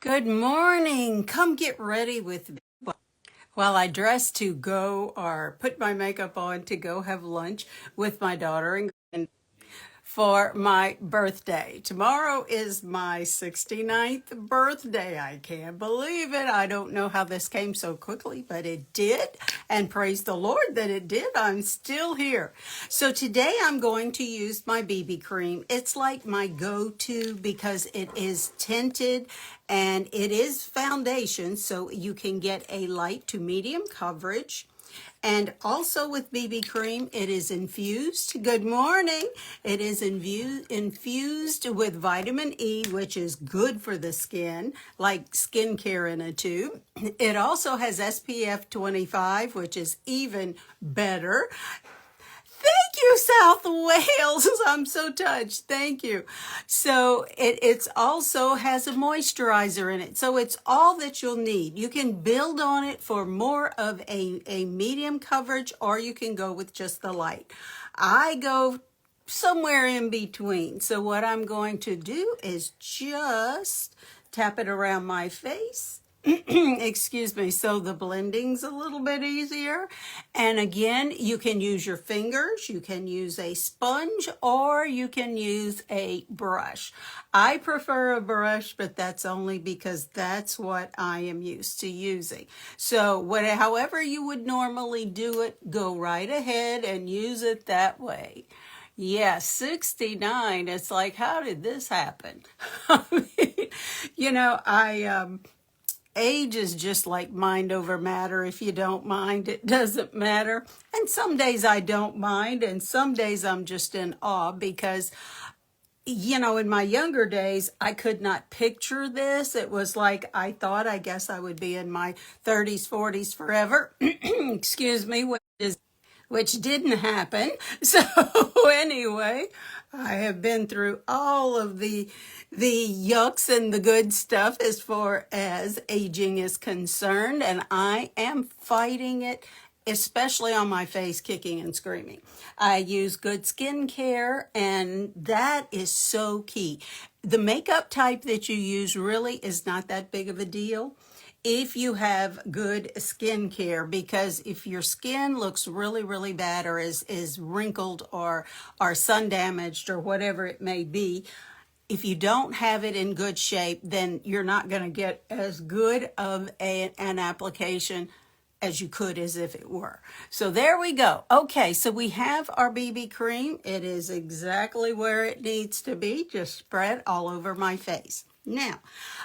Good morning. Come get ready with me while I dress to go or put my makeup on to go have lunch with my daughter and for my birthday. Tomorrow is my 69th birthday. I can't believe it. I don't know how this came so quickly, but it did. And praise the Lord that it did. I'm still here. So today I'm going to use my BB cream. It's like my go-to because it is tinted and it is foundation, so you can get a light to medium coverage. And also with BB cream, it is infused. Good morning. It is infused with vitamin E, which is good for the skin, like skincare in a tube. It also has SPF 25, which is even better. Thank you, South Wales. I'm so touched. Thank you. So it's also has a moisturizer in it. So it's all that you'll need. You can build on it for more of a medium coverage, or you can go with just the light. I go somewhere in between. So what I'm going to do is just tap it around my face. Excuse me, so the blending's a little bit easier. And again, you can use your fingers, you can use a sponge, or you can use a brush. I prefer a brush, but that's only because that's what I am used to using. So however you would normally do it, go right ahead and use it that way. Yeah, 69. It's like, how did this happen? I mean, age is just like mind over matter. If you don't mind, it doesn't matter. And some days I don't mind, and some days I'm just in awe because, in my younger days, I could not picture this. It was like I thought, I guess I would be in my 30s, 40s forever. Excuse me, which didn't happen. So anyway, I have been through all of the yucks and the good stuff as far as aging is concerned, and I am fighting it, especially on my face, kicking and screaming. I use good skincare, and that is so key. The makeup type that you use really is not that big of a deal if you have good skincare, because if your skin looks really, really bad or is wrinkled or sun damaged or whatever it may be, if you don't have it in good shape, then you're not going to get as good of an application as you could as if it were. So there we go. Okay, so we have our BB cream. It is exactly where it needs to be, just spread all over my face. Now,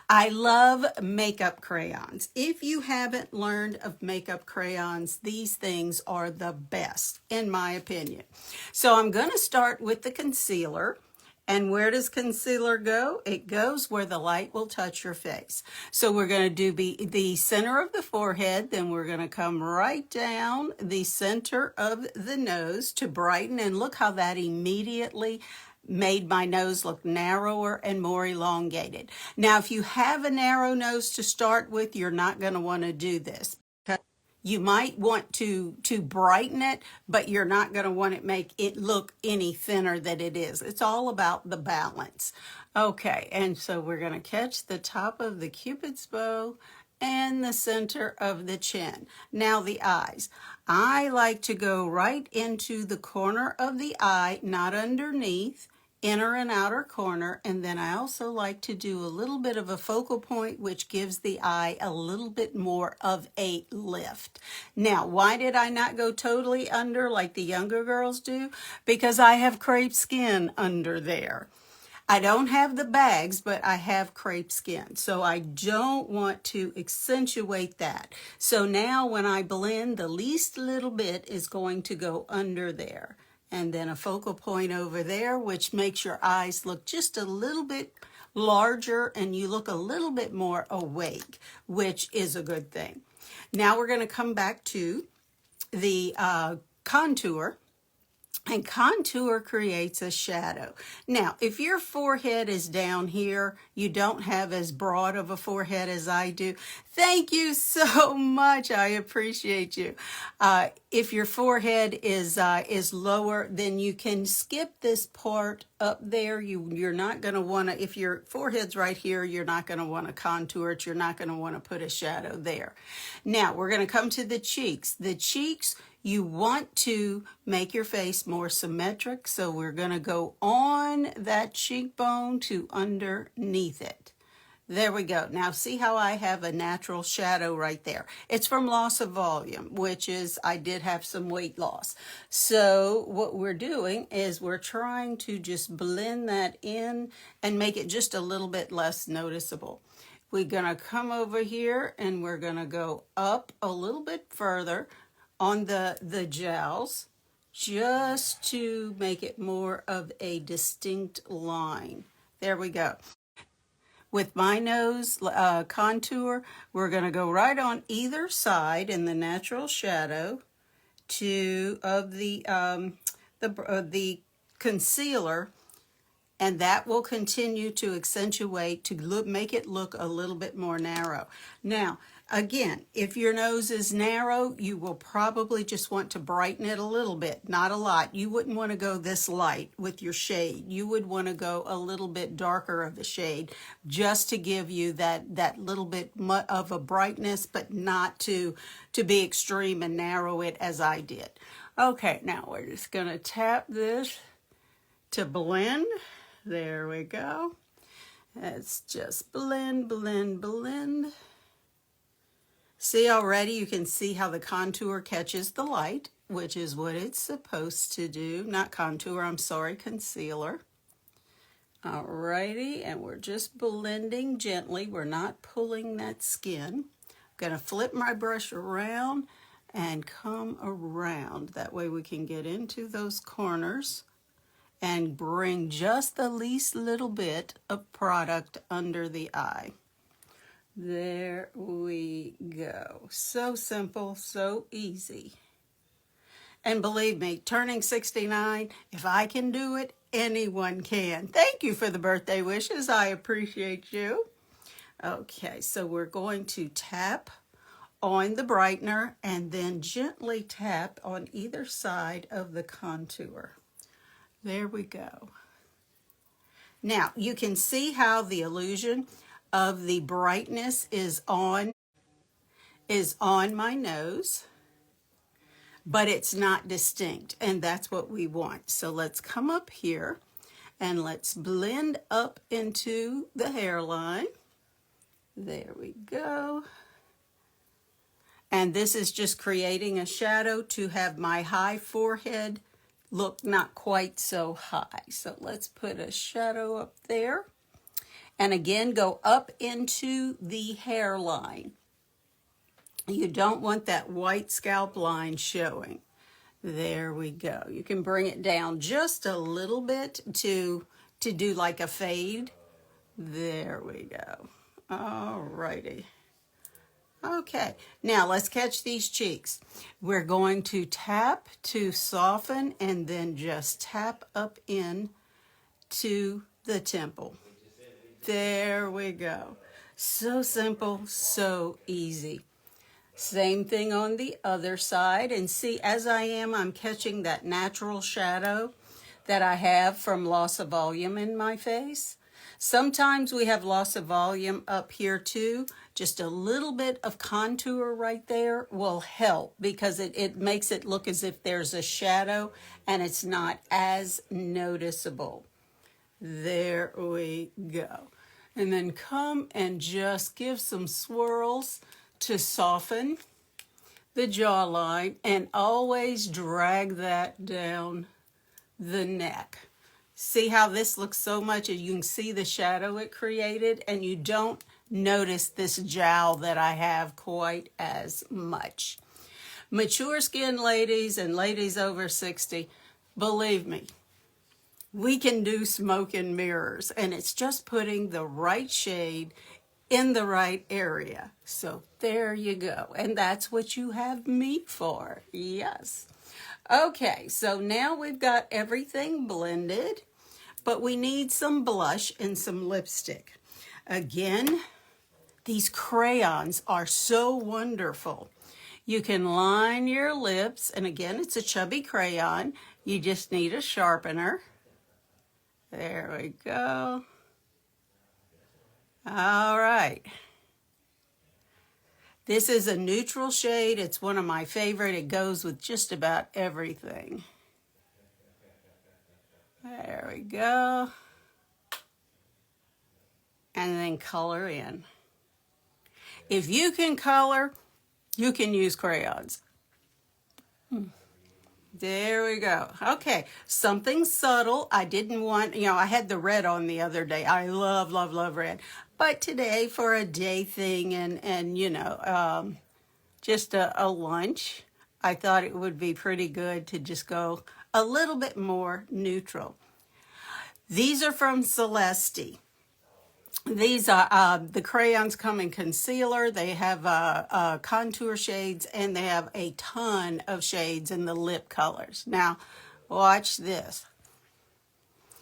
I love makeup crayons. If you haven't learned of makeup crayons, these things are the best, in my opinion. So I'm going to start with the concealer. And where does concealer go? It goes where the light will touch your face. So we're going to do the center of the forehead, then we're going to come right down the center of the nose to brighten, and look how that immediately made my nose look narrower and more elongated. Now, if you have a narrow nose to start with, you're not going to want to do this. You might want to brighten it, but you're not going to want to make it look any thinner than it is. It's all about the balance. Okay, and so we're going to catch the top of the Cupid's bow and the center of the chin. Now the eyes. I like to go right into the corner of the eye, not underneath, inner and outer corner, and then I also like to do a little bit of a focal point, which gives the eye a little bit more of a lift. Now, why did I not go totally under like the younger girls do? Because I have crepe skin under there. I don't have the bags, but I have crepe skin, so I don't want to accentuate that. So now when I blend, the least little bit is going to go under there. And then a focal point over there, which makes your eyes look just a little bit larger and you look a little bit more awake, which is a good thing. Now we're going to come back to the contour. And contour creates a shadow. Now, if your forehead is down here, you don't have as broad of a forehead as I do. Thank you so much. I appreciate you. If your forehead is lower, then you can skip this part up there. You're not going to want to, if your forehead's right here, you're not going to want to contour it. You're not going to want to put a shadow there. Now, we're going to come to the cheeks. The cheeks, you want to make your face more symmetric, so we're going to go on that cheekbone to underneath it. There we go. Now see how I have a natural shadow right there. It's from loss of volume, which is I did have some weight loss. So what we're doing is we're trying to just blend that in and make it just a little bit less noticeable. We're going to come over here and we're going to go up a little bit further on the jowls just to make it more of a distinct line. There we go. With my nose contour, we're going to go right on either side in the natural shadow of the concealer, and that will continue to accentuate to make it look a little bit more narrow. Now, again, if your nose is narrow, you will probably just want to brighten it a little bit, not a lot. You wouldn't want to go this light with your shade. You would want to go a little bit darker of a shade just to give you that little bit of a brightness, but not to be extreme and narrow it as I did. Okay, now we're just going to tap this to blend. There we go. Let's just blend, blend, blend. See, already you can see how the contour catches the light, which is what it's supposed to do. Not contour, I'm sorry, concealer. Alrighty, and we're just blending gently. We're not pulling that skin. I'm gonna flip my brush around and come around. That way we can get into those corners and bring just the least little bit of product under the eye. There we go. So simple, so easy. And believe me, turning 69, if I can do it, anyone can. Thank you for the birthday wishes. I appreciate you. Okay, so we're going to tap on the brightener and then gently tap on either side of the contour. There we go. Now, you can see how the illusion of the brightness is on my nose, but it's not distinct, and that's what we want. So let's come up here and let's blend up into the hairline. There we go. And this is just creating a shadow to have my high forehead look not quite so high. So let's put a shadow up there. And again, go up into the hairline. You don't want that white scalp line showing. There we go. You can bring it down just a little bit to do like a fade. There we go. All righty. Okay, now let's catch these cheeks. We're going to tap to soften and then just tap up in to the temple. There we go. So simple, so easy. Same thing on the other side. And see, as I'm catching that natural shadow that I have from loss of volume in my face. Sometimes we have loss of volume up here too. Just a little bit of contour right there will help because it makes it look as if there's a shadow and it's not as noticeable. There we go. And then come and just give some swirls to soften the jawline and always drag that down the neck. See how this looks so much, and you can see the shadow it created, and you don't notice this jowl that I have quite as much. Mature skin ladies and ladies over 60, believe me, we can do smoke and mirrors, and it's just putting the right shade in the right area. So there you go. And that's what you have me for. Yes. Okay, so now we've got everything blended, but we need some blush and some lipstick. Again, these crayons are so wonderful. You can line your lips, and again, it's a chubby crayon. You just need a sharpener. There we go. All right. This is a neutral shade. It's one of my favorite. It goes with just about everything. There we go. And then color in. If you can color, you can use crayons. There we go. Okay, something subtle. I didn't want, I had the red on the other day. I love, love, love red. But today for a day thing and just a lunch, I thought it would be pretty good to just go a little bit more neutral. These are from Celeste. These are the crayons come in concealer. They have contour shades, and they have a ton of shades in the lip colors. Now, watch this.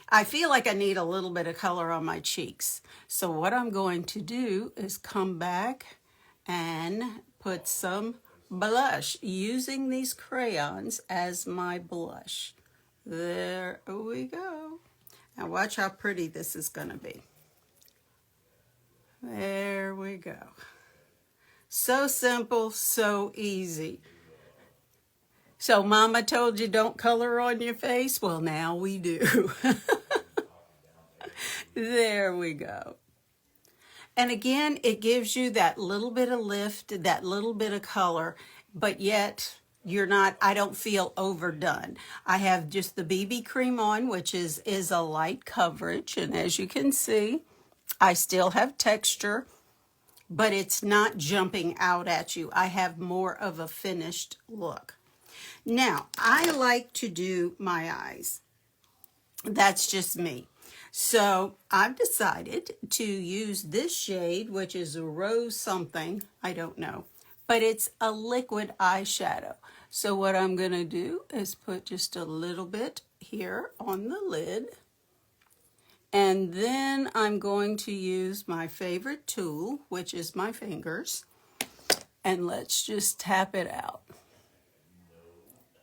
I feel like I need a little bit of color on my cheeks. So what I'm going to do is come back and put some blush using these crayons as my blush. There we go. Now watch how pretty this is going to be. There we go. So simple, so easy. So Mama told you don't color on your face? Well, now we do. There we go. And again, it gives you that little bit of lift, that little bit of color, but yet I don't feel overdone. I have just the BB cream on, which is a light coverage. And as you can see, I still have texture, but it's not jumping out at you. I have more of a finished look. Now, I like to do my eyes. That's just me. So I've decided to use this shade, which is a rose something, I don't know, but it's a liquid eyeshadow. So what I'm going to do is put just a little bit here on the lid. And then I'm going to use my favorite tool, which is my fingers. And let's just tap it out.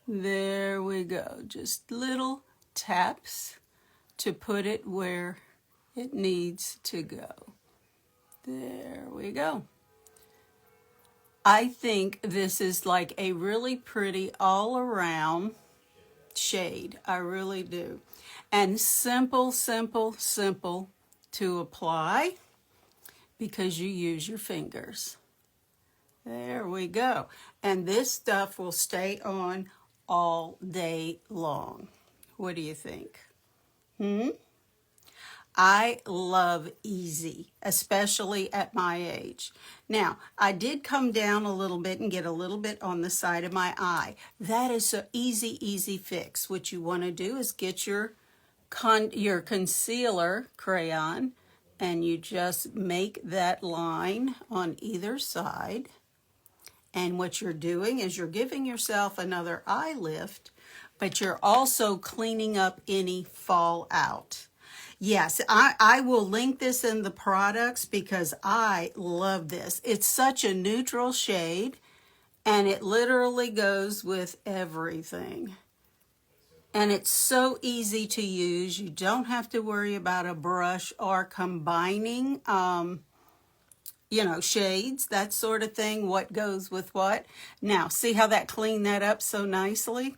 There we go. Just little taps to put it where it needs to go. There we go. I think this is like a really pretty all-around shade. I really do. And simple, simple, simple to apply because you use your fingers. There we go. And this stuff will stay on all day long. What do you think? I love easy, especially at my age. Now, I did come down a little bit and get a little bit on the side of my eye. That is an easy, easy fix. What you want to do is get your concealer crayon and you just make that line on either side. And what you're doing is you're giving yourself another eye lift, but you're also cleaning up any fallout. Yes, I will link this in the products because I love this. It's such a neutral shade and it literally goes with everything. And it's so easy to use. You don't have to worry about a brush or combining, shades, that sort of thing, what goes with what. Now, see how that cleaned that up so nicely?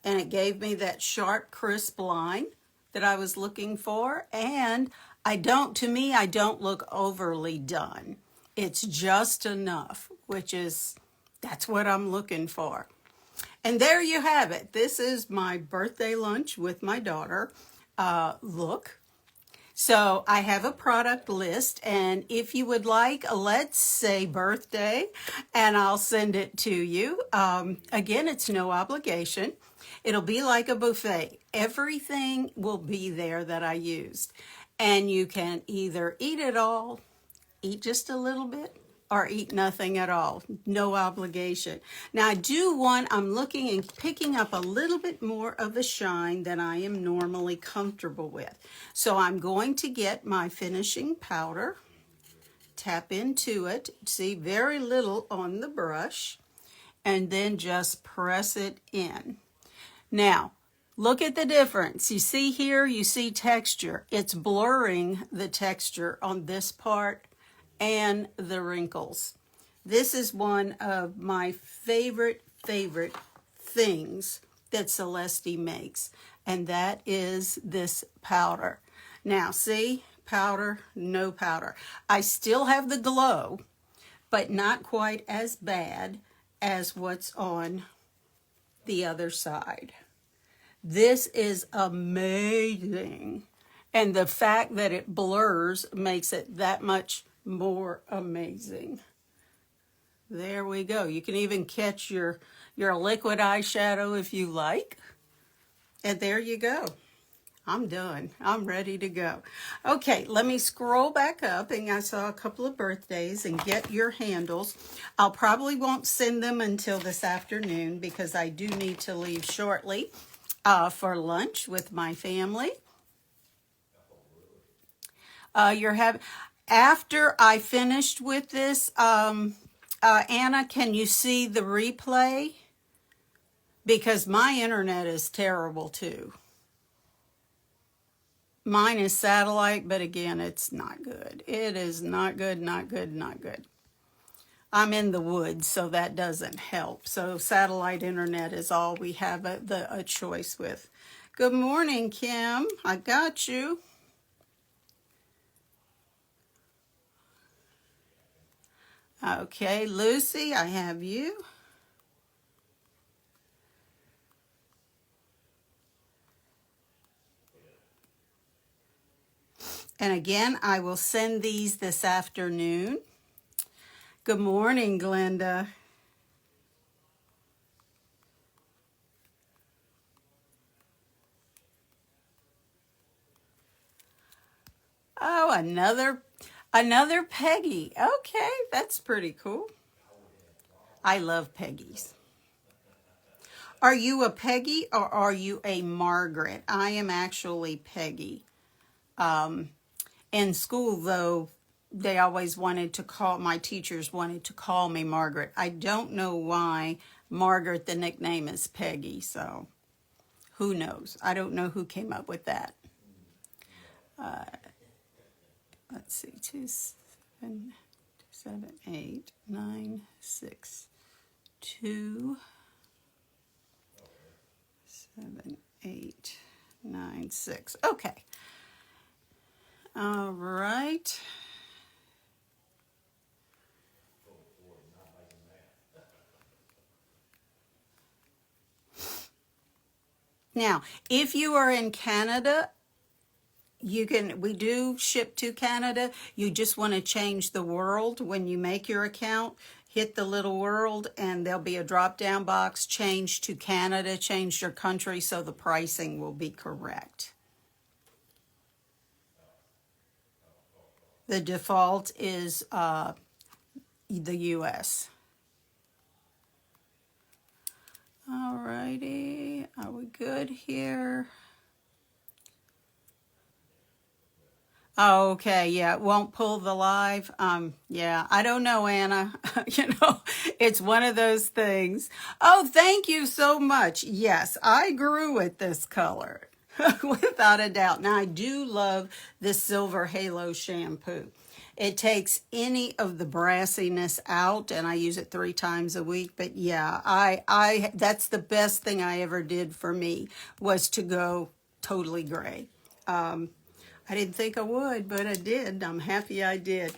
And it gave me that sharp, crisp line that I was looking for. And I don't look overly done. It's just enough, that's what I'm looking for. And there you have it. This is my birthday lunch with my daughter look. So I have a product list, and if you would like, let's say birthday, and I'll send it to you. Again, it's no obligation. It'll be like a buffet. Everything will be there that I used. And you can either eat it all eat just a little bit or eat nothing at all. No obligation. Now I'm looking and picking up a little bit more of a shine than I am normally comfortable with. So I'm going to get my finishing powder, tap into it, see very little on the brush, and then just press it in. Now, look at the difference. You see here, you see texture. It's blurring the texture on this part and the wrinkles. This is one of my favorite things that Celeste makes, and that is this powder. Now, see, powder, no powder. I still have the glow, but not quite as bad as what's on the other side. This is amazing. And the fact that it blurs makes it that much more amazing. There we go. You can even catch your liquid eyeshadow if you like. And there you go. I'm done. I'm ready to go. Okay, let me scroll back up, and I saw a couple of birthdays, and get your handles. I'll probably won't send them until this afternoon because I do need to leave shortly for lunch with my family. After I finished with this, Anna, can you see the replay? Because my internet is terrible too. Mine is satellite, but again, it's not good. It is not good, not good, not good. I'm in the woods, so that doesn't help. So satellite internet is all we have a choice with. Good morning, Kim. I got you. Okay, Lucy, I have you. And again, I will send these this afternoon. Good morning, Glenda. Oh, another Peggy. Okay, that's pretty cool. I love Peggy's. Are you a Peggy or are you a Margaret? I am actually Peggy. In school, though, they always my teachers wanted to call me Margaret. I don't know why Margaret, the nickname, is Peggy, so who knows? I don't know who came up with that. Let's see, 2, 7, 8, 9, 6, 2, 7, 8, 9, 6. Okay. All right. Now, if you are in Canada, we do ship to Canada. You just want to change the world when you make your account. Hit the little world and there'll be a drop-down box. Change to Canada, change your country so the pricing will be correct. The default is the U.S. All righty, are we good here? Okay, yeah, it won't pull the live. Yeah, I don't know, Anna. It's one of those things. Oh, thank you so much. Yes, I grew with this color. Without a doubt. Now, I do love the Silver Halo shampoo. It takes any of the brassiness out, and I use it 3 times a week. But yeah, that's the best thing I ever did for me, was to go totally gray. I didn't think I would, but I did. I'm happy I did.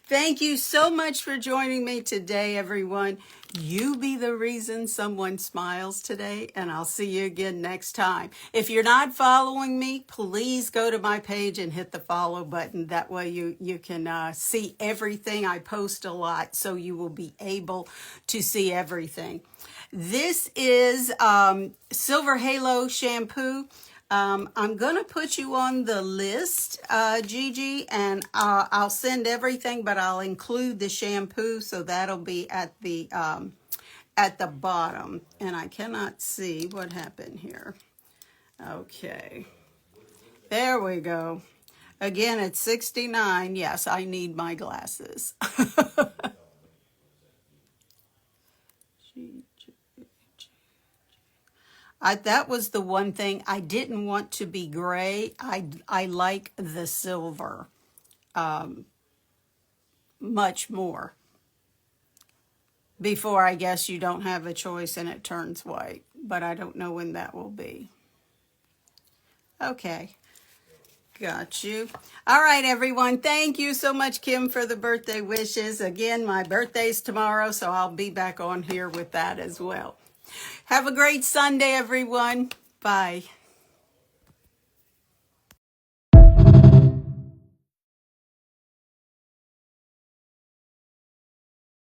Thank you so much for joining me today, everyone. You be the reason someone smiles today, and I'll see you again next time. If you're not following me, please go to my page and hit the follow button. That way you can see everything. I post a lot, so you will be able to see everything. This is Silver Halo shampoo. I'm going to put you on the list, Gigi, and I'll send everything, but I'll include the shampoo, so that'll be at the bottom. And I cannot see what happened here. Okay. There we go. Again, it's 69. Yes, I need my glasses. That was the one thing I didn't want to be gray. I like the silver much more. Before, I guess, you don't have a choice and it turns white, but I don't know when that will be. Okay. Got you. All right, everyone. Thank you so much, Kim, for the birthday wishes. Again, my birthday's tomorrow, so I'll be back on here with that as well. Have a great Sunday, everyone. Bye.